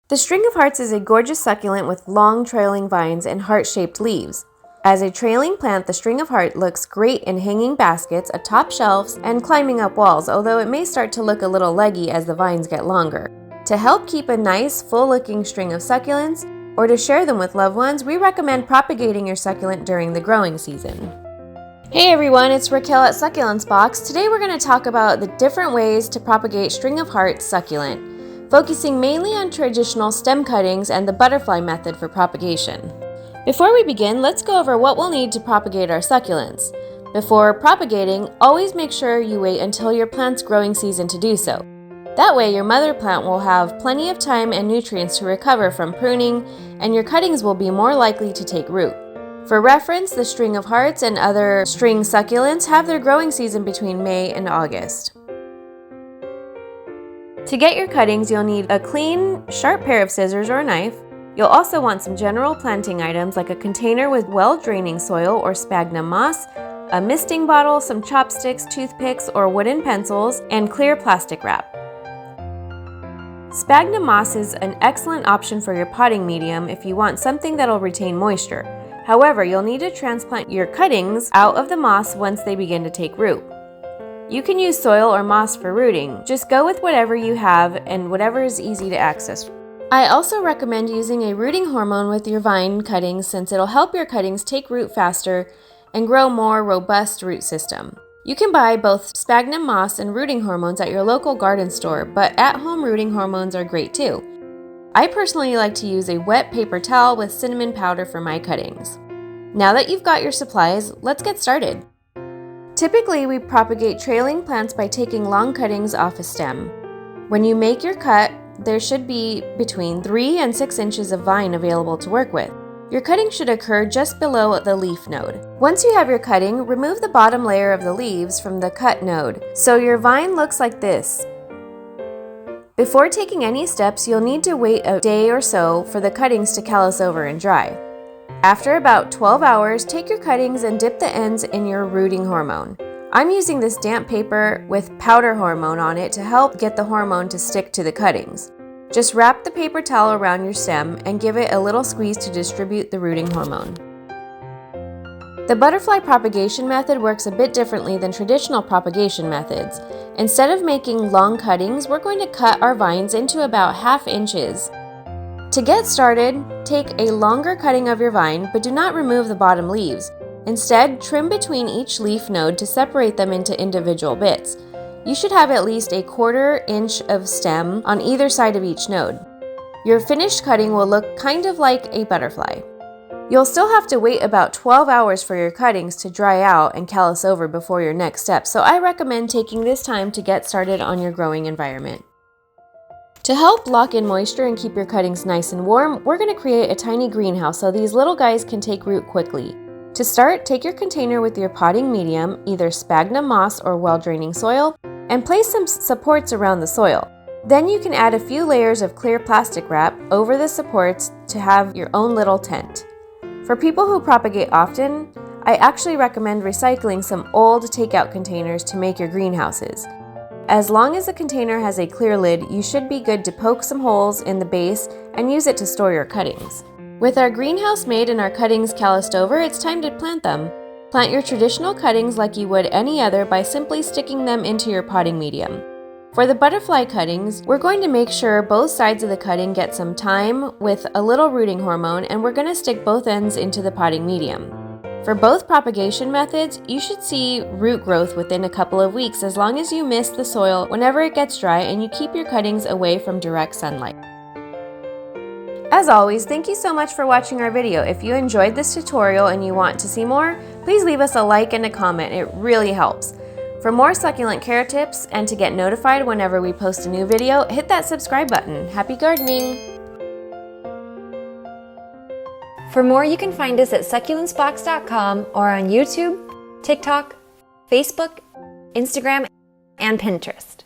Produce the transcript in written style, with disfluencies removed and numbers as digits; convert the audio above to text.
The string of hearts is a gorgeous succulent with long trailing vines and heart-shaped leaves. As a trailing plant, the string of heart looks great in hanging baskets, atop shelves, and climbing up walls, although it may start to look a little leggy as the vines get longer. To help keep a nice, full-looking string of succulents, or to share them with loved ones, we recommend propagating your succulent during the growing season. Hey everyone, it's Raquel at Succulents Box. Today we're going to talk about the different ways to propagate string of hearts succulent, focusing mainly on traditional stem cuttings and the butterfly method for propagation. Before we begin, let's go over what we'll need to propagate our succulents. Before propagating, always make sure you wait until your plant's growing season to do so. That way, your mother plant will have plenty of time and nutrients to recover from pruning, and your cuttings will be more likely to take root. For reference, the string of hearts and other string succulents have their growing season between May and August. To get your cuttings, you'll need a clean, sharp pair of scissors or a knife. You'll also want some general planting items like a container with well-draining soil or sphagnum moss, a misting bottle, some chopsticks, toothpicks, or wooden pencils, and clear plastic wrap. Sphagnum moss is an excellent option for your potting medium if you want something that'll retain moisture. However, you'll need to transplant your cuttings out of the moss once they begin to take root. You can use soil or moss for rooting. Just go with whatever you have and whatever is easy to access. I also recommend using a rooting hormone with your vine cuttings since it'll help your cuttings take root faster and grow more robust root system. You can buy both sphagnum moss and rooting hormones at your local garden store, but at-home rooting hormones are great too. I personally like to use a wet paper towel with cinnamon powder for my cuttings. Now that you've got your supplies, let's get started. Typically, we propagate trailing plants by taking long cuttings off a stem. When you make your cut, there should be between 3 and 6 inches of vine available to work with. Your cutting should occur just below the leaf node. Once you have your cutting, remove the bottom layer of the leaves from the cut node, so your vine looks like this. Before taking any steps, you'll need to wait a day or so for the cuttings to callus over and dry. After about 12 hours, take your cuttings and dip the ends in your rooting hormone. I'm using this damp paper with powder hormone on it to help get the hormone to stick to the cuttings. Just wrap the paper towel around your stem and give it a little squeeze to distribute the rooting hormone. The butterfly propagation method works a bit differently than traditional propagation methods. Instead of making long cuttings, we're going to cut our vines into about 1/2 inches. To get started, take a longer cutting of your vine, but do not remove the bottom leaves. Instead, trim between each leaf node to separate them into individual bits. You should have at least a 1/4 inch of stem on either side of each node. Your finished cutting will look kind of like a butterfly. You'll still have to wait about 12 hours for your cuttings to dry out and callus over before your next step, so I recommend taking this time to get started on your growing environment. To help lock in moisture and keep your cuttings nice and warm, we're going to create a tiny greenhouse so these little guys can take root quickly. To start, take your container with your potting medium, either sphagnum moss or well-draining soil, and place some supports around the soil. Then you can add a few layers of clear plastic wrap over the supports to have your own little tent. For people who propagate often, I actually recommend recycling some old takeout containers to make your greenhouses. As long as the container has a clear lid, you should be good to poke some holes in the base and use it to store your cuttings. With our greenhouse made and our cuttings calloused over, it's time to plant them. Plant your traditional cuttings like you would any other by simply sticking them into your potting medium. For the butterfly cuttings, we're going to make sure both sides of the cutting get some time with a little rooting hormone, and we're going to stick both ends into the potting medium. For both propagation methods, you should see root growth within a couple of weeks as long as you mist the soil whenever it gets dry and you keep your cuttings away from direct sunlight. As always, thank you so much for watching our video. If you enjoyed this tutorial and you want to see more, please leave us a like and a comment. It really helps. For more succulent care tips and to get notified whenever we post a new video, hit that subscribe button. Happy gardening! For more, you can find us at succulentsbox.com or on YouTube, TikTok, Facebook, Instagram, and Pinterest.